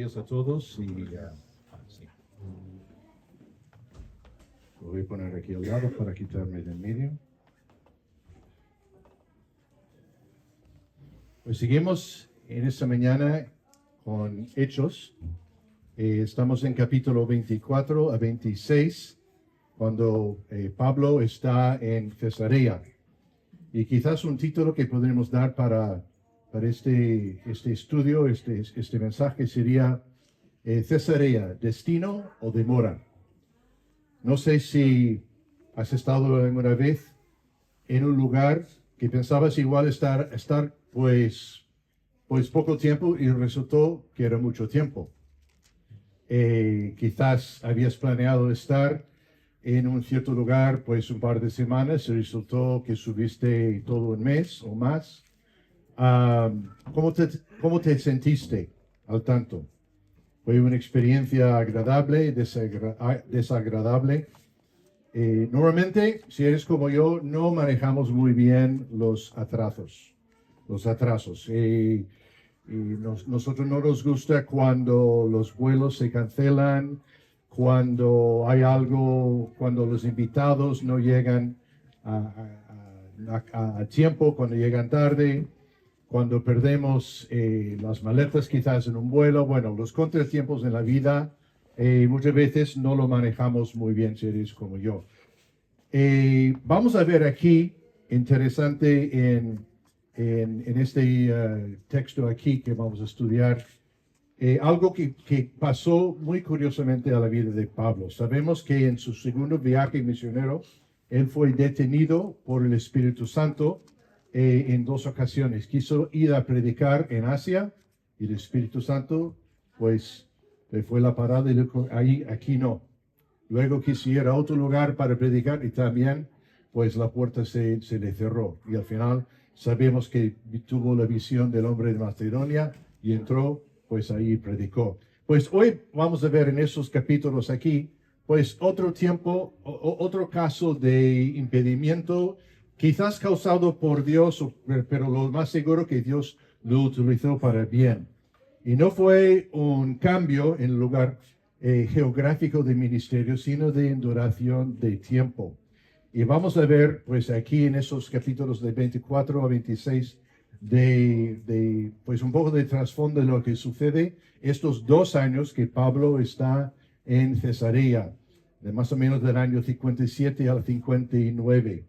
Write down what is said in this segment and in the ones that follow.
días a todos y sí. Lo voy a poner aquí al lado para quitarme del medio. Pues seguimos en esta mañana con Hechos. Estamos en capítulo 24 a 26, cuando Pablo está en Cesarea. Y quizás un título que podremos dar para este estudio, este mensaje sería Cesarea, ¿destino o demora? No sé si has estado alguna vez en un lugar que pensabas igual estar pues poco tiempo y resultó que era mucho tiempo. Quizás habías planeado estar en un cierto lugar pues un par de semanas y resultó que subiste todo un mes o más. ¿Cómo te sentiste al tanto? ¿Fue una experiencia agradable, desagradable? Normalmente, si eres como yo, no manejamos muy bien los atrasos. Nosotros no nos gusta cuando los vuelos se cancelan, cuando hay algo, cuando los invitados no llegan a tiempo, cuando llegan tarde, cuando perdemos las maletas quizás en un vuelo. Bueno, los contratiempos en la vida muchas veces no lo manejamos muy bien, si eres como yo. Vamos a ver aquí, interesante en este texto aquí que vamos a estudiar, algo que pasó muy curiosamente a la vida de Pablo. Sabemos que en su segundo viaje misionero, él fue detenido por el Espíritu Santo en dos ocasiones. Quiso ir a predicar en Asia y el Espíritu Santo, pues, le fue la parada y le dijo, aquí no. Luego quiso ir a otro lugar para predicar y también, pues, la puerta se le cerró. Y al final sabemos que tuvo la visión del hombre de Macedonia y entró, pues ahí predicó. Pues hoy vamos a ver en esos capítulos aquí, pues otro caso de impedimento, quizás causado por Dios, pero lo más seguro que Dios lo utilizó para bien. Y no fue un cambio en el lugar geográfico de ministerio, sino de duración de tiempo. Y vamos a ver, pues aquí en esos capítulos de 24 a 26, pues un poco de trasfondo de lo que sucede estos 2 años que Pablo está en Cesarea, de más o menos del año 57 al 59.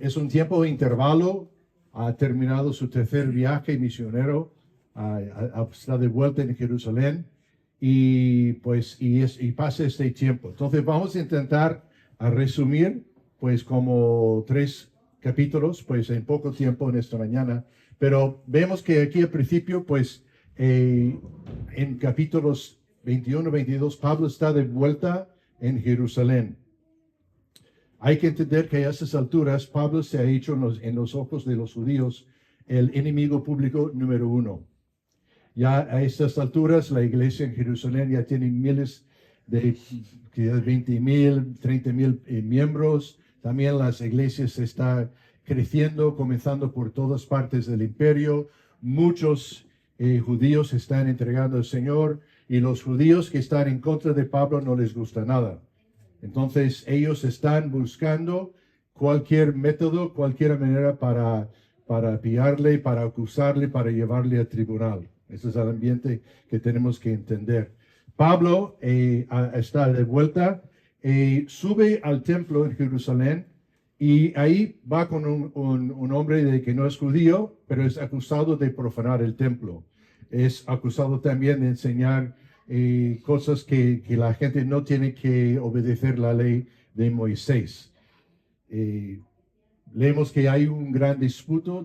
Es un tiempo de intervalo, ha terminado su tercer viaje misionero, está de vuelta en Jerusalén y pasa este tiempo. Entonces vamos a intentar resumir pues como 3 capítulos, pues en poco tiempo en esta mañana, pero vemos que aquí al principio, pues en capítulos 21, 22, Pablo está de vuelta en Jerusalén. Hay que entender que a esas alturas Pablo se ha hecho en los ojos de los judíos el enemigo público número 1. Ya a estas alturas la iglesia en Jerusalén ya tiene miles de 20,000, 30,000 miembros. También las iglesias están creciendo, comenzando por todas partes del imperio. Muchos judíos están entregando al Señor y los judíos que están en contra de Pablo no les gusta nada. Entonces ellos están buscando cualquier método, cualquier manera para pillarle, para acusarle, para llevarle al tribunal. Ese es el ambiente que tenemos que entender. Pablo está de vuelta, sube al templo en Jerusalén y ahí va con un hombre de que no es judío, pero es acusado de profanar el templo. Es acusado también de enseñar cosas que la gente no tiene que obedecer la ley de Moisés. Leemos que hay un gran disputa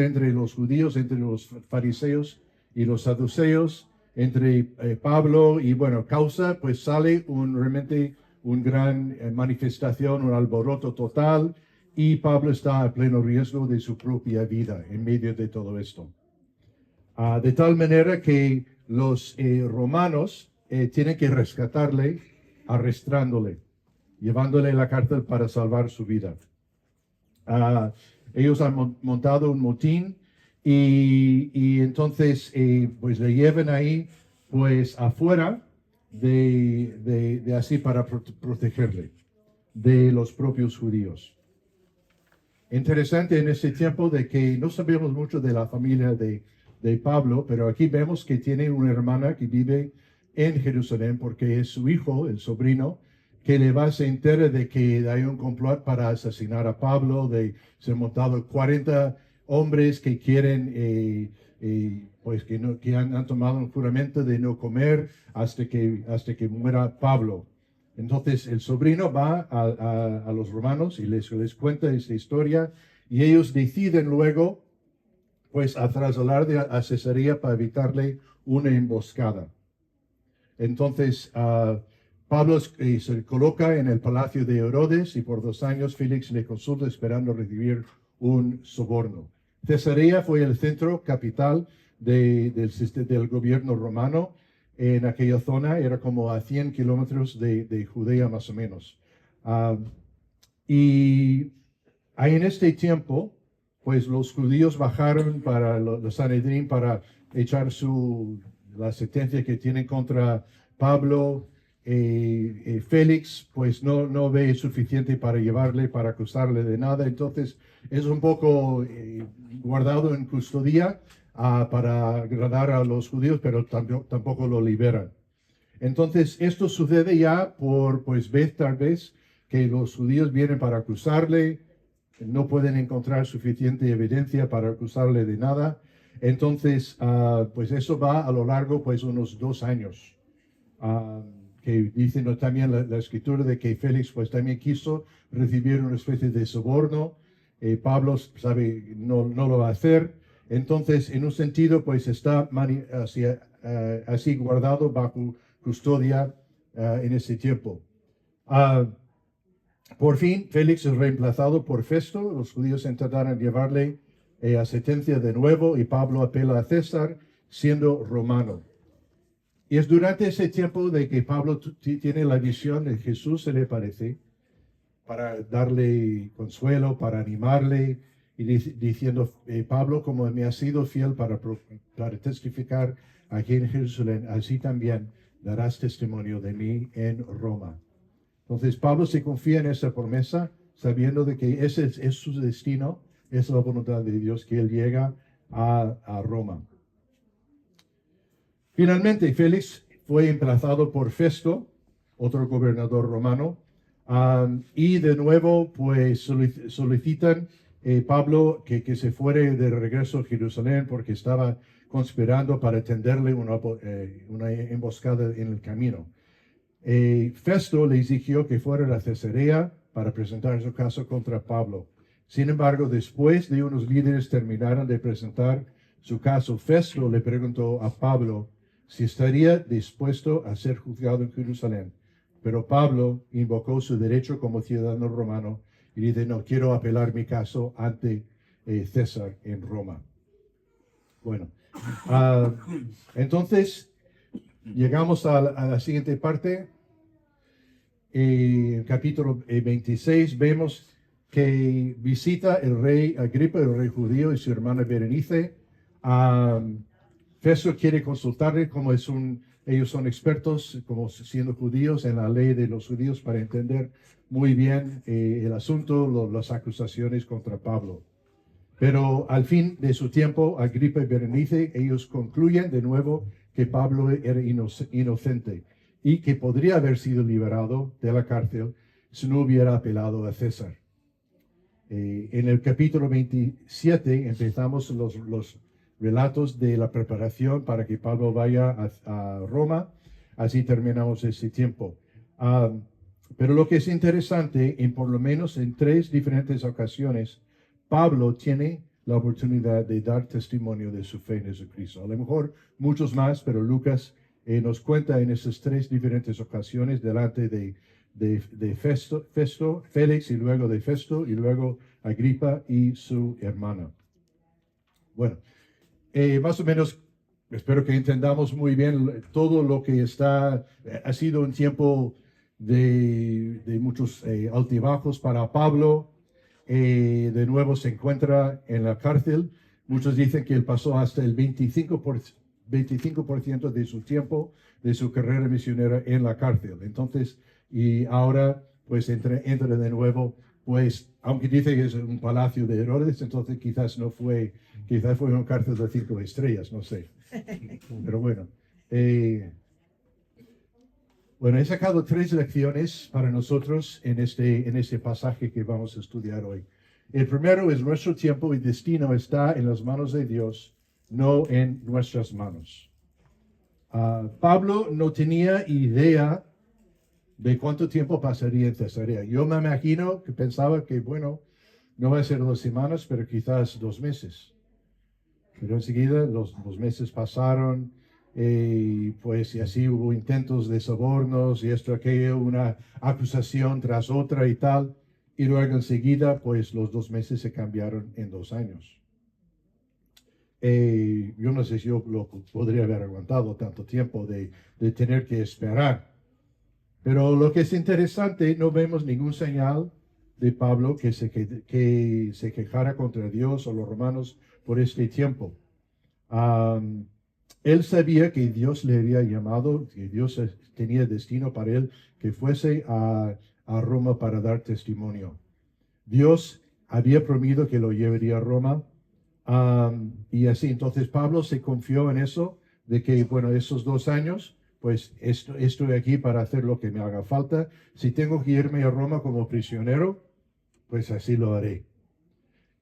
entre los judíos, entre los fariseos y los saduceos, entre Pablo y bueno, pues sale realmente una gran manifestación, un alboroto total y Pablo está a pleno riesgo de su propia vida en medio de todo esto. De tal manera que los romanos tienen que rescatarle, arrestándole, llevándole a la cárcel para salvar su vida. Ellos han montado un motín y entonces pues le llevan ahí pues afuera de así para protegerle de los propios judíos. Interesante en ese tiempo de que no sabemos mucho de la familia de Pablo, pero aquí vemos que tiene una hermana que vive en Jerusalén porque es su hijo, el sobrino, que se entera de que hay un complot para asesinar a Pablo, se han montado 40 hombres que quieren, pues que han tomado un juramento de no comer hasta que muera Pablo. Entonces el sobrino va a los romanos y les cuenta esta historia y ellos deciden luego pues a trasladar a Cesarea para evitarle una emboscada. Entonces Pablo se coloca en el palacio de Herodes y por 2 años Félix le consulta esperando recibir un soborno. Cesarea fue el centro capital del gobierno romano en aquella zona, era como a 100 kilómetros de Judea más o menos. Y ahí en este tiempo, pues los judíos bajaron para los Sanedrín para echar la sentencia que tienen contra Pablo. Félix, pues no ve suficiente para llevarle, para acusarle de nada. Entonces es un poco guardado en custodia para agradar a los judíos, pero tampoco lo liberan. Entonces esto sucede ya por tal vez que los judíos vienen para acusarle, no pueden encontrar suficiente evidencia para acusarle de nada. Entonces, pues eso va a lo largo, pues unos 2 años. Que dice también la escritura de que Félix pues también quiso recibir una especie de soborno. Pablo sabe no lo va a hacer. Entonces, en un sentido, pues está así guardado bajo custodia en ese tiempo. Por fin, Félix es reemplazado por Festo. Los judíos intentaron llevarle a sentencia de nuevo y Pablo apela a César, siendo romano. Y es durante ese tiempo de que Pablo tiene la visión de Jesús se le aparece para darle consuelo, para animarle y diciendo, Pablo, como me has sido fiel para testificar aquí en Jerusalén, así también darás testimonio de mí en Roma. Entonces Pablo se confía en esa promesa, sabiendo de que ese es su destino, es la voluntad de Dios, que él llega a Roma. Finalmente, Félix fue emplazado por Festo, otro gobernador romano, y de nuevo, pues solicitan Pablo que se fuere de regreso a Jerusalén porque estaba conspirando para tenderle una emboscada en el camino. Festo le exigió que fuera a Cesarea para presentar su caso contra Pablo. Sin embargo, después de unos líderes terminaron de presentar su caso, Festo le preguntó a Pablo si estaría dispuesto a ser juzgado en Jerusalén. Pero Pablo invocó su derecho como ciudadano romano y dice, no, quiero apelar mi caso ante César en Roma. Bueno, entonces llegamos a la siguiente parte. En capítulo 26 vemos que visita el rey Agripa, el rey judío, y su hermana Berenice. Festo quiere consultarle como ellos son expertos, como siendo judíos, en la ley de los judíos para entender muy bien el asunto, las acusaciones contra Pablo. Pero al fin de su tiempo, Agripa y Berenice, ellos concluyen de nuevo que Pablo era inocente y que podría haber sido liberado de la cárcel si no hubiera apelado a César. En el capítulo 27 empezamos los relatos de la preparación para que Pablo vaya a Roma. Así terminamos ese tiempo. Pero lo que es interesante, por lo menos en 3 diferentes ocasiones, Pablo tiene la oportunidad de dar testimonio de su fe en Jesucristo. A lo mejor muchos más, pero Lucas nos cuenta en esas 3 diferentes ocasiones delante de Festo, Félix, y luego de Festo, y luego Agripa y su hermana. Bueno, más o menos, espero que entendamos muy bien todo lo que ha sido un tiempo de muchos altibajos para Pablo. De nuevo se encuentra en la cárcel. Muchos dicen que él pasó hasta el 25% de su tiempo, de su carrera misionera en la cárcel. Entonces, y ahora pues entra de nuevo, pues aunque dice que es un palacio de Herodes, entonces quizás fue una cárcel de 5 estrellas, no sé. Pero bueno, he sacado 3 lecciones para nosotros en este pasaje que vamos a estudiar hoy. El primero es: nuestro tiempo y destino está en las manos de Dios, no en nuestras manos. Pablo no tenía idea de cuánto tiempo pasaría en Cesarea. Yo me imagino que pensaba que, bueno, no va a ser 2 semanas, pero quizás 2 meses. Pero enseguida los meses pasaron, pues y así hubo intentos de sobornos y esto, aquello, una acusación tras otra y tal. Y luego enseguida, pues los 2 meses se cambiaron en 2 años. Yo no sé si yo lo podría haber aguantado tanto tiempo de tener que esperar. Pero lo que es interesante, no vemos ningún señal de Pablo que se quejara contra Dios o los romanos por este tiempo. Él sabía que Dios le había llamado, que Dios tenía destino para él, que fuese a Roma para dar testimonio. Dios había prometido que lo llevaría a Roma. Y así, entonces Pablo se confió en eso, de que, bueno, esos 2 años, pues estoy aquí para hacer lo que me haga falta. Si tengo que irme a Roma como prisionero, pues así lo haré.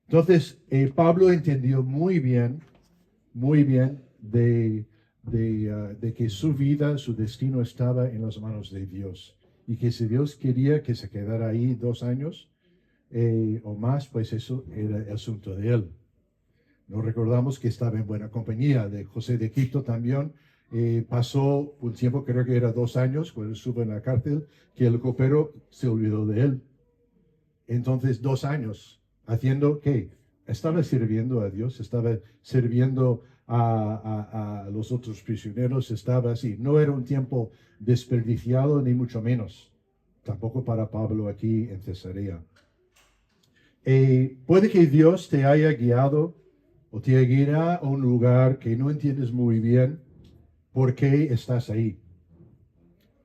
Entonces, Pablo entendió muy bien de que su vida, su destino estaba en las manos de Dios. Y que si Dios quería que se quedara ahí 2 años o más, pues eso era el asunto de él. Nos recordamos que estaba en buena compañía de José de Egipto también. Pasó un tiempo, creo que era 2 años, cuando estuvo en la cárcel, que el copero se olvidó de él. Entonces, 2 años, haciendo ¿qué? Estaba sirviendo a Dios, estaba sirviendo a los otros prisioneros, estaba así. No era un tiempo desperdiciado, ni mucho menos. Tampoco para Pablo aquí en Cesarea. Puede que Dios te haya guiado o te guiará a un lugar que no entiendes muy bien por qué estás ahí.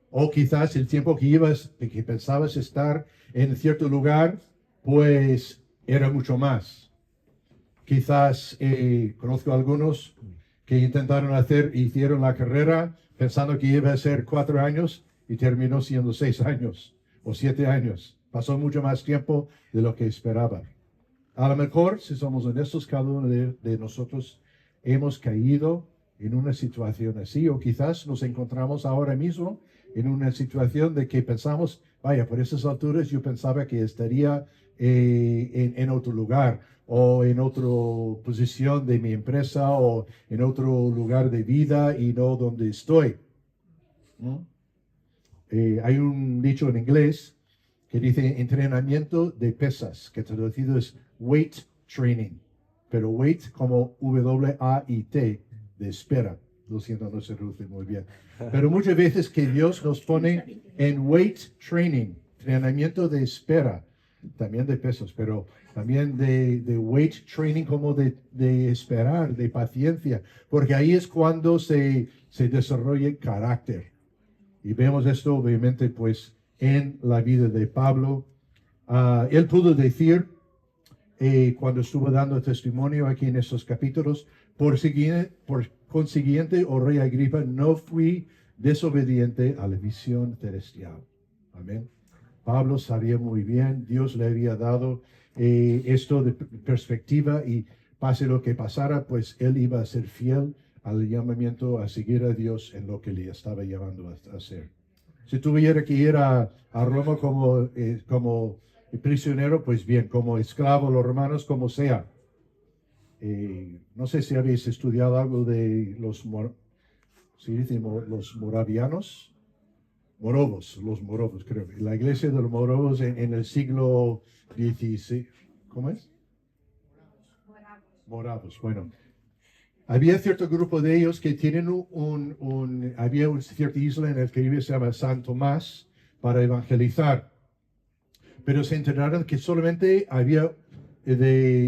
O quizás el tiempo que pensabas estar en cierto lugar, pues era mucho más. Quizás conozco a algunos que hicieron la carrera pensando que iba a ser 4 años y terminó siendo 6 años o 7 años. Pasó mucho más tiempo de lo que esperaba. A lo mejor, si somos honestos, cada uno de nosotros hemos caído en una situación así, o quizás nos encontramos ahora mismo en una situación de que pensamos, vaya, por esas alturas yo pensaba que estaría en otro lugar, o en otra posición de mi empresa, o en otro lugar de vida y no donde estoy. ¿No? Hay un dicho en inglés que dice entrenamiento de pesas, que traducido es weight training, pero weight como W-A-I-T, de espera. Lo siento, no se traduce muy bien. Pero muchas veces que Dios nos pone en weight training, entrenamiento de espera, también de pesos, pero también de weight training como de esperar, de paciencia, porque ahí es cuando se desarrolla el carácter. Y vemos esto obviamente pues en la vida de Pablo. Él pudo decir cuando estuvo dando testimonio aquí en estos capítulos, por consiguiente, oh rey Agripa, no fui desobediente a la visión celestial. Amén. Pablo sabía muy bien, Dios le había dado esto de perspectiva, y pase lo que pasara, pues él iba a ser fiel al llamamiento a seguir a Dios en lo que le estaba llamando a hacer. Si tuviera que ir a Roma como prisionero, pues bien, como esclavo, los romanos, como sea. No sé si habéis estudiado algo de los moravianos. Los morovos, creo. La iglesia de los morovos en el siglo XVI. ¿Cómo es? Moravos, bueno. Había cierto grupo de ellos que tienen había una cierta isla en el Caribe, se llama San Tomás, para evangelizar. Pero se enteraron que solamente había,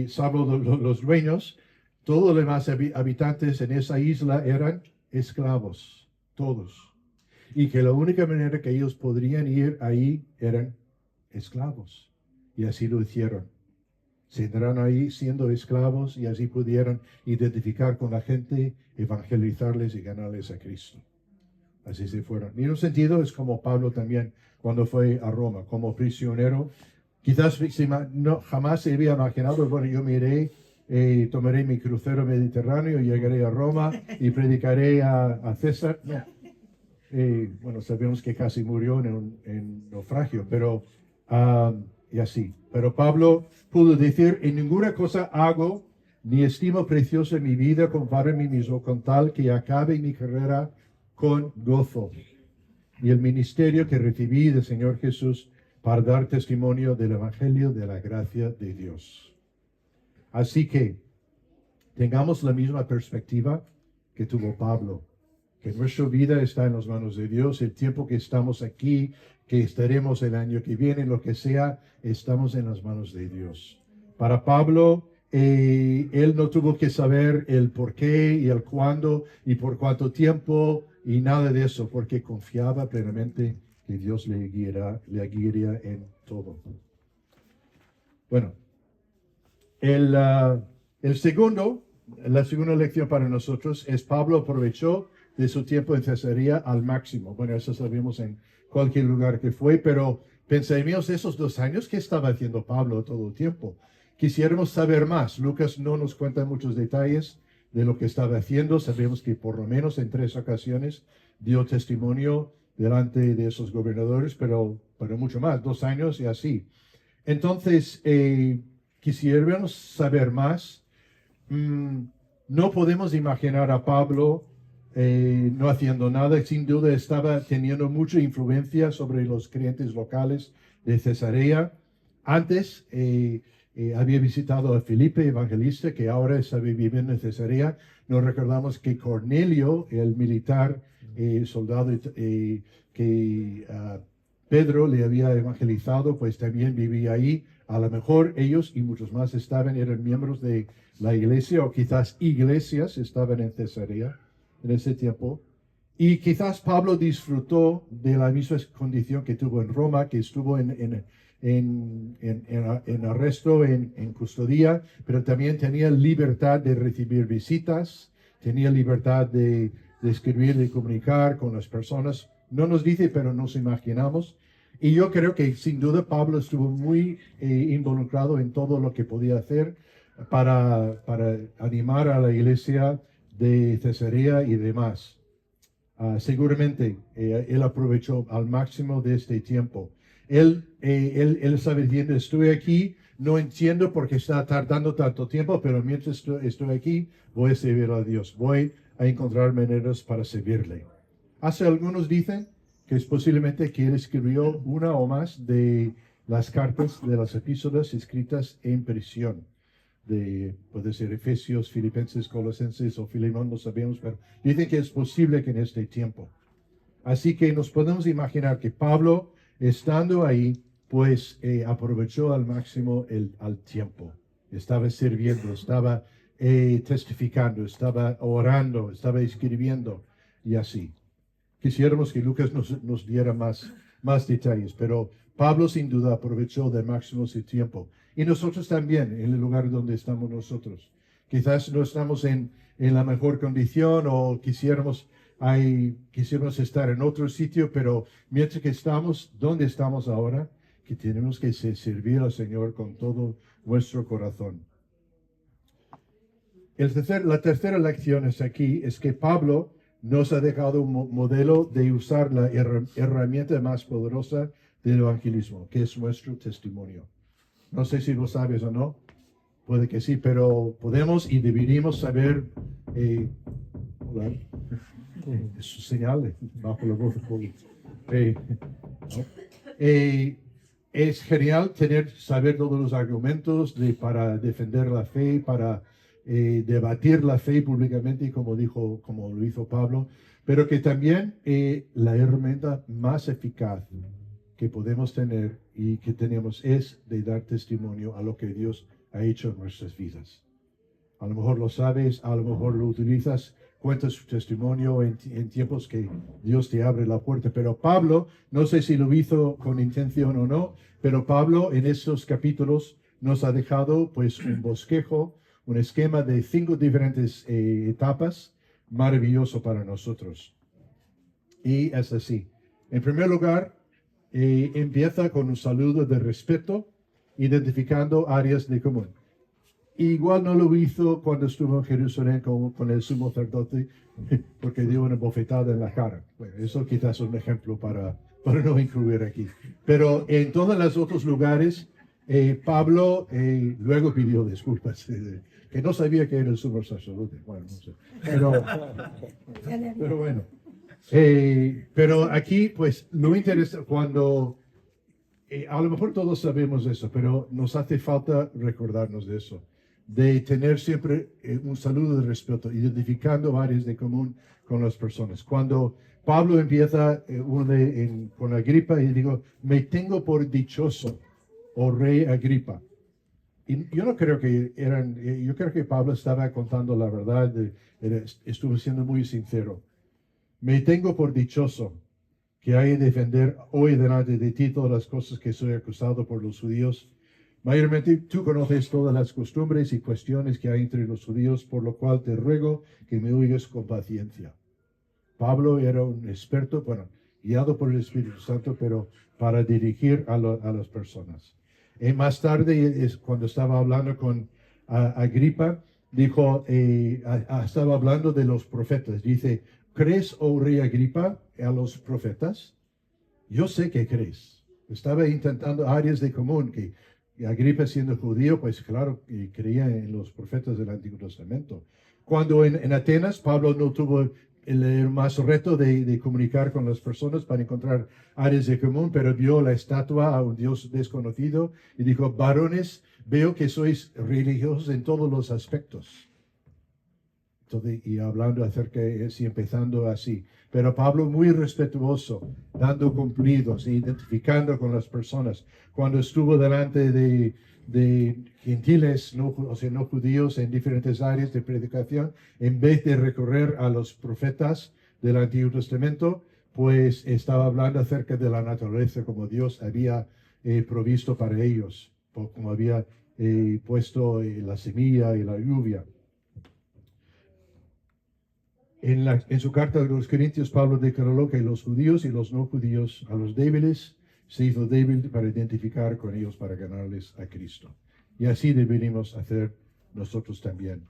salvo los dueños, Todos los demás habitantes en esa isla eran esclavos, todos. Y que la única manera que ellos podrían ir ahí eran esclavos. Y así lo hicieron. Se entraron ahí siendo esclavos y así pudieron identificar con la gente, evangelizarles y ganarles a Cristo. Así se fueron. Y en un sentido es como Pablo también cuando fue a Roma, como prisionero. Quizás jamás se había imaginado, bueno, yo me iré, tomaré mi crucero mediterráneo, llegaré a Roma y predicaré a César. No. Bueno, sabemos que casi murió en naufragio, pero y así. Pero Pablo pudo decir, en ninguna cosa hago, ni estimo preciosa mi vida comparado a mí mismo, con tal que acabe mi carrera con gozo y el ministerio que recibí del Señor Jesús para dar testimonio del Evangelio de la gracia de Dios. Así que tengamos la misma perspectiva que tuvo Pablo, que nuestra vida está en las manos de Dios, el tiempo que estamos aquí, que estaremos el año que viene, lo que sea, estamos en las manos de Dios. Para Pablo, él no tuvo que saber el por qué y el cuándo y por cuánto tiempo y nada de eso, porque confiaba plenamente que Dios le guiaría en todo. Bueno, la segunda lección para nosotros es Pablo aprovechó de su tiempo en Cesarea al máximo. Bueno, eso sabemos en cualquier lugar que fue, pero pensemos esos 2 años, ¿qué estaba haciendo Pablo todo el tiempo? Quisiéramos saber más. Lucas no nos cuenta muchos detalles de lo que estaba haciendo. Sabemos que por lo menos en 3 ocasiones dio testimonio delante de esos gobernadores, pero mucho más, 2 años y así. Entonces, quisiéramos saber más. No podemos imaginar a Pablo no haciendo nada. Sin duda estaba teniendo mucha influencia sobre los creyentes locales de Cesarea. Antes había visitado a Felipe, evangelista, que ahora está viviendo en Cesarea. Nos recordamos que Cornelio, el militar, soldado que Pedro le había evangelizado, pues también vivía ahí. A lo mejor ellos y muchos más eran miembros de la iglesia, o quizás iglesias estaban en Cesarea en ese tiempo. Y quizás Pablo disfrutó de la misma condición que tuvo en Roma, que estuvo en arresto, en custodia, pero también tenía libertad de recibir visitas, tenía libertad de escribir, de comunicar con las personas. No nos dice, pero nos imaginamos. Y yo creo que sin duda Pablo estuvo muy involucrado en todo lo que podía hacer para animar a la iglesia de Cesarea y demás. Seguramente él aprovechó al máximo de este tiempo. Él estaba diciendo, estoy aquí, no entiendo por qué está tardando tanto tiempo, pero mientras estoy aquí, voy a servir a Dios, voy a encontrar maneras para servirle. Hace algunos dicen que es posiblemente que él escribió una o más de las cartas de las epístolas escritas en prisión. Puede ser Efesios, Filipenses, Colosenses o Filemón, no sabemos, pero dicen que es posible que en este tiempo. Así que nos podemos imaginar que Pablo, estando ahí, pues aprovechó al máximo al tiempo. Estaba sirviendo, estaba testificando, estaba orando, estaba escribiendo y así. Quisiéramos que Lucas nos diera más detalles, pero Pablo sin duda aprovechó del máximo su tiempo. Y nosotros también, en el lugar donde estamos nosotros. Quizás no estamos en la mejor condición o quisiéramos estar en otro sitio, pero mientras que estamos donde estamos ahora, que tenemos que servir al Señor con todo nuestro corazón. La tercera lección aquí es que Pablo nos ha dejado un modelo de usar la herramienta más poderosa del evangelismo, que es nuestro testimonio. No sé si lo sabes o no, puede que sí, pero podemos y deberíamos saber, hola, es su señal, bajo la voz. Es genial saber todos los argumentos para defender la fe, para debatir la fe públicamente, como lo hizo Pablo, pero que también la herramienta más eficaz que podemos tener y que tenemos es de dar testimonio a lo que Dios ha hecho en nuestras vidas. A lo mejor lo sabes, a lo mejor lo utilizas, cuentas su testimonio en tiempos que Dios te abre la puerta. Pero Pablo, no sé si lo hizo con intención o no, pero Pablo en esos capítulos nos ha dejado pues un bosquejo, un esquema de 5 diferentes etapas, maravilloso para nosotros. Y es así. En primer lugar, empieza con un saludo de respeto, identificando áreas de común. Igual no lo hizo cuando estuvo en Jerusalén con el sumo sacerdote, porque dio una bofetada en la cara. Bueno, eso quizás es un ejemplo para no incluir aquí. Pero en todos los otros lugares, Pablo luego pidió disculpas, que no sabía que era el sumo sacerdote. Bueno, no sé. Pero bueno. Pero aquí, pues, lo interesa cuando, a lo mejor todos sabemos eso, pero nos hace falta recordarnos de eso, de tener siempre un saludo de respeto, identificando áreas de común con las personas. Cuando Pablo empieza con Agripa y digo, me tengo por dichoso, oh rey Agripa. Y yo no creo que yo creo que Pablo estaba contando la verdad, estuvo siendo muy sincero. Me tengo por dichoso que hay de defender hoy delante de ti todas las cosas que soy acusado por los judíos. Mayormente tú conoces todas las costumbres y cuestiones que hay entre los judíos, por lo cual te ruego que me oigas con paciencia. Pablo era un experto, bueno, guiado por el Espíritu Santo, pero para dirigir a las personas. Y más tarde, cuando estaba hablando con Agripa, dijo, estaba hablando de los profetas. Dice, ¿crees, oh rey Agripa, a los profetas? Yo sé que crees. Estaba intentando áreas de común, que Agripa siendo judío, pues claro, creía en los profetas del Antiguo Testamento. Cuando en Atenas, Pablo no tuvo el más reto de comunicar con las personas para encontrar áreas de común, pero vio la estatua a un Dios desconocido y dijo, varones, veo que sois religiosos en todos los aspectos. Entonces, y hablando acerca de eso y empezando así. Pero Pablo muy respetuoso, dando cumplidos, identificando con las personas. Cuando estuvo delante de gentiles, o sea, no judíos, en diferentes áreas de predicación, en vez de recorrer a los profetas del Antiguo Testamento, pues estaba hablando acerca de la naturaleza, como Dios había provisto para ellos, como había puesto la semilla y la lluvia. En su carta a los Corintios, Pablo declaró que los judíos y los no judíos, a los débiles, se hizo débil para identificar con ellos, para ganarles a Cristo. Y así deberíamos hacer nosotros también.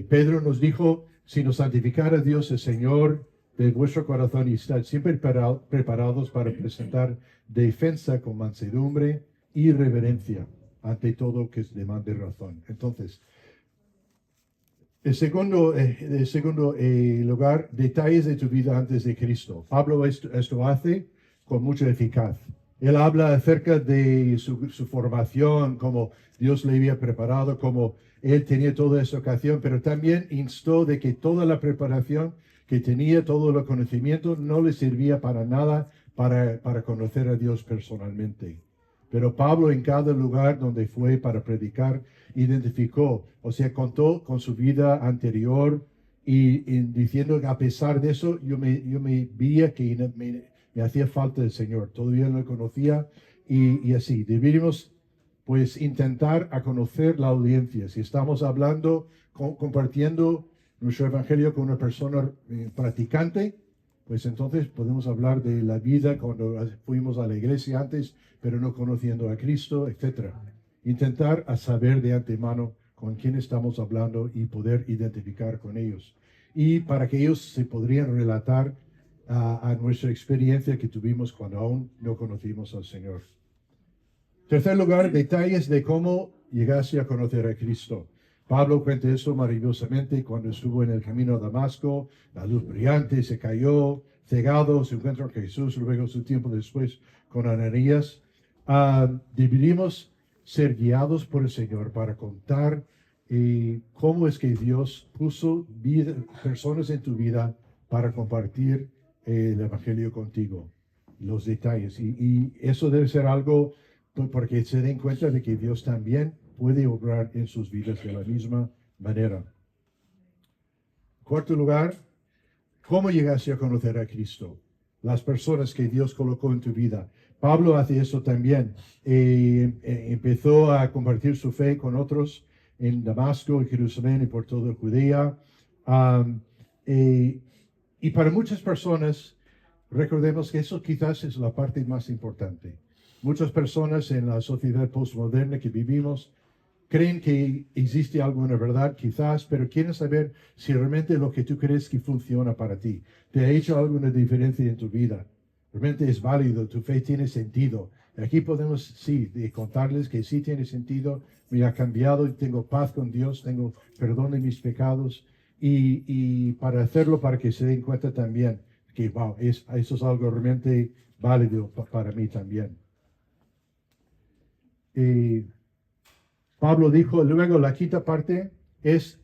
Pedro nos dijo, si nos santificara Dios el Señor de vuestro corazón y estad siempre preparados para presentar defensa con mansedumbre y reverencia ante todo que demande razón. Entonces, el segundo lugar, detalles de tu vida antes de Cristo. Pablo esto hace con mucha eficacia. Él habla acerca de su formación, cómo Dios le había preparado, cómo él tenía toda esa ocasión, pero también instó de que toda la preparación que tenía, todo el conocimiento, no le servía para nada para conocer a Dios personalmente. Pero Pablo en cada lugar donde fue para predicar, identificó, o sea, contó con su vida anterior y diciendo que a pesar de eso, yo me veía que me hacía falta el Señor, todavía no lo conocía y así. Deberíamos pues intentar a conocer la audiencia. Si estamos hablando, compartiendo nuestro evangelio con una persona practicante, pues entonces podemos hablar de la vida cuando fuimos a la iglesia antes, pero no conociendo a Cristo, etc. Intentar a saber de antemano con quién estamos hablando y poder identificar con ellos. Y para que ellos se podrían relatar a nuestra experiencia que tuvimos cuando aún no conocimos al Señor. Tercer lugar, detalles de cómo llegaste a conocer a Cristo. Pablo cuenta eso maravillosamente cuando estuvo en el camino a Damasco, la luz brillante, se cayó, cegado, se encuentra con Jesús, luego su tiempo después con Ananías. Deberíamos ser guiados por el Señor para contar cómo es que Dios puso personas en tu vida para compartir el Evangelio contigo, los detalles. Y eso debe ser algo porque se den cuenta de que Dios también puede obrar en sus vidas de la misma manera. Cuarto lugar, ¿cómo llegaste a conocer a Cristo? Las personas que Dios colocó en tu vida. Pablo hace eso también. Empezó a compartir su fe con otros en Damasco, en Jerusalén y por toda Judea. Y para muchas personas, recordemos que eso quizás es la parte más importante. Muchas personas en la sociedad postmoderna que vivimos creen que existe alguna verdad, quizás, pero quieren saber si realmente lo que tú crees que funciona para ti te ha hecho alguna diferencia en tu vida. Realmente es válido, tu fe tiene sentido. Aquí podemos, sí, contarles que sí tiene sentido, me ha cambiado y tengo paz con Dios, tengo perdón de mis pecados. Y para hacerlo, para que se den cuenta también que, wow, eso es algo realmente válido para mí también. Pablo dijo, luego la quinta parte es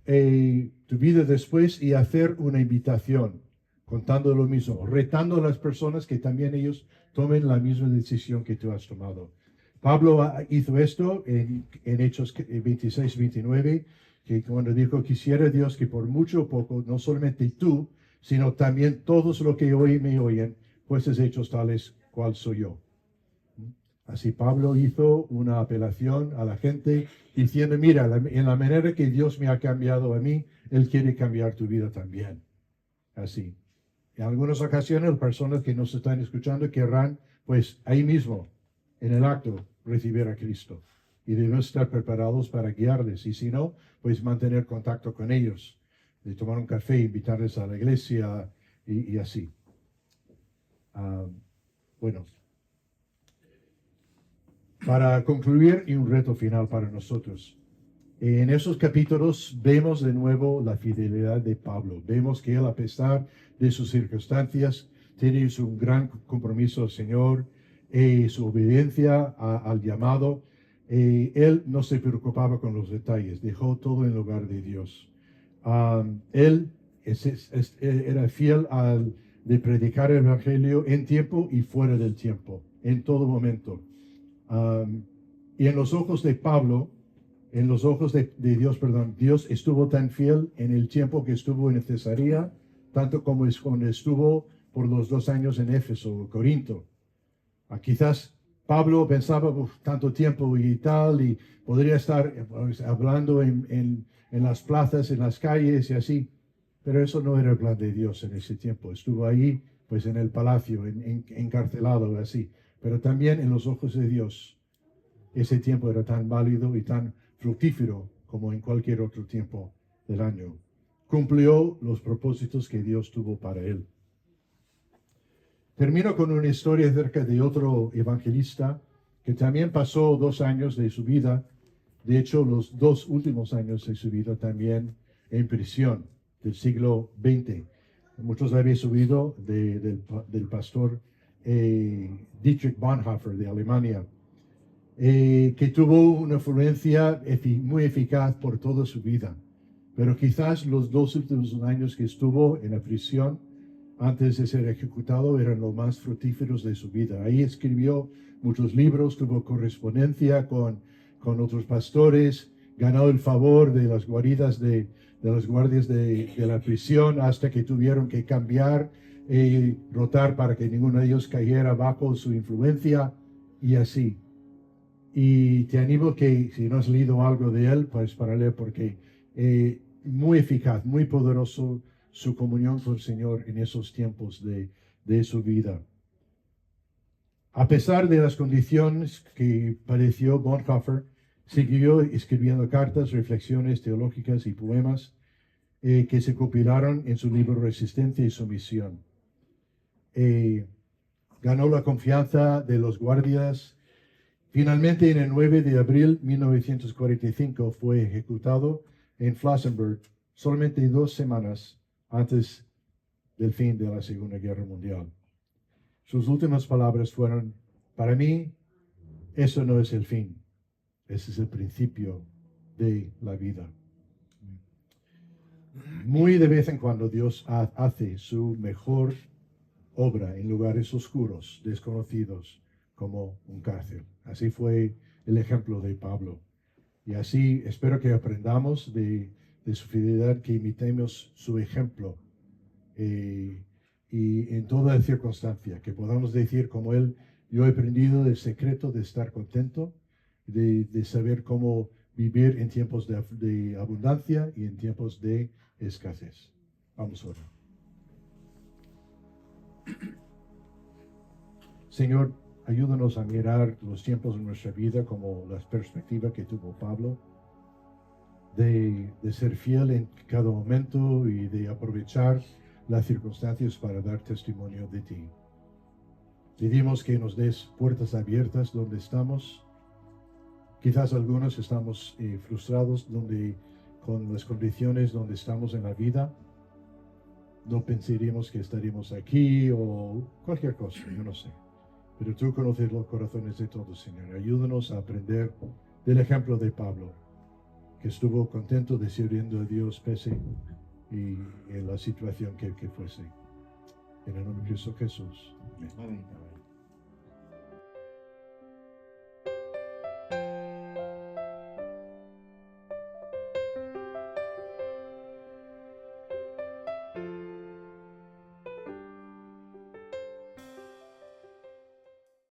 tu vida después y hacer una invitación, contando lo mismo, retando a las personas que también ellos tomen la misma decisión que tú has tomado. Pablo hizo esto en Hechos 26, 29, que cuando dijo, quisiera Dios que por mucho o poco, no solamente tú, sino también todos los que hoy me oyen, fueses hechos tales cual soy yo. Así Pablo hizo una apelación a la gente diciendo, mira, en la manera que Dios me ha cambiado a mí, Él quiere cambiar tu vida también. Así. En algunas ocasiones, las personas que nos están escuchando querrán, pues ahí mismo, en el acto, recibir a Cristo. Y debemos estar preparados para guiarles. Y si no, pues mantener contacto con ellos. De tomar un café, invitarles a la iglesia y así. Bueno. Para concluir, y un reto final para nosotros. En esos capítulos vemos de nuevo la fidelidad de Pablo. Vemos que él, a pesar de sus circunstancias, tiene un gran compromiso al Señor, su obediencia al llamado. Él no se preocupaba con los detalles, dejó todo en lugar de Dios. Él era fiel de predicar el Evangelio en tiempo y fuera del tiempo, en todo momento. Y en los ojos de Pablo, en los ojos de Dios, perdón, Dios estuvo tan fiel en el tiempo que estuvo en Cesarea, tanto como cuando estuvo por los 2 años en Éfeso o Corinto. Quizás Pablo pensaba, tanto tiempo y tal, y podría estar hablando en las plazas, en las calles y así, pero eso no era el plan de Dios en ese tiempo. Estuvo ahí, pues en el palacio, encarcelado, así. Pero también en los ojos de Dios, ese tiempo era tan válido y tan fructífero como en cualquier otro tiempo del año. Cumplió los propósitos que Dios tuvo para él. Termino con una historia acerca de otro evangelista que también pasó 2 años de su vida, de hecho los 2 últimos años de su vida también en prisión del siglo XX. Muchos habéis oído del pastor Dietrich Bonhoeffer de Alemania, que tuvo una influencia muy eficaz por toda su vida. Pero quizás los 2 últimos años que estuvo en la prisión antes de ser ejecutado eran los más fructíferos de su vida. Ahí escribió muchos libros, tuvo correspondencia con otros pastores, ganó el favor de las guaridas de los guardias de la prisión hasta que tuvieron que cambiar y rotar para que ninguno de ellos cayera bajo su influencia y así. Y te animo que si no has leído algo de él, pues para leer porque muy eficaz, muy poderoso su comunión con el Señor en esos tiempos de su vida. A pesar de las condiciones que padeció, Bonhoeffer siguió escribiendo cartas, reflexiones teológicas y poemas que se compilaron en su libro Resistencia y Sumisión. Ganó la confianza de los guardias. Finalmente, en el 9 de abril de 1945, fue ejecutado en Flossenbürg, solamente 2 semanas antes del fin de la Segunda Guerra Mundial. Sus últimas palabras fueron, para mí, eso no es el fin, ese es el principio de la vida. Muy de vez en cuando Dios hace su mejor obra en lugares oscuros, desconocidos, como un cárcel. Así fue el ejemplo de Pablo. Y así espero que aprendamos de su fidelidad, que imitemos su ejemplo. Y en toda circunstancia, que podamos decir como Él, yo he aprendido el secreto de estar contento, de saber cómo vivir en tiempos de abundancia y en tiempos de escasez. Vamos a orar. Señor, ayúdanos a mirar los tiempos de nuestra vida como las perspectivas que tuvo Pablo, de ser fiel en cada momento y de aprovechar las circunstancias para dar testimonio de ti. Pedimos que nos des puertas abiertas donde estamos. Quizás algunos estamos frustrados con las condiciones donde estamos en la vida. No pensaríamos que estaríamos aquí o cualquier cosa, yo no sé. Pero tú conoces los corazones de todos, Señor. Ayúdanos a aprender del ejemplo de Pablo, que estuvo contento de sirviendo a Dios pese y en la situación que fuese. En el nombre de Cristo Jesús. Amén.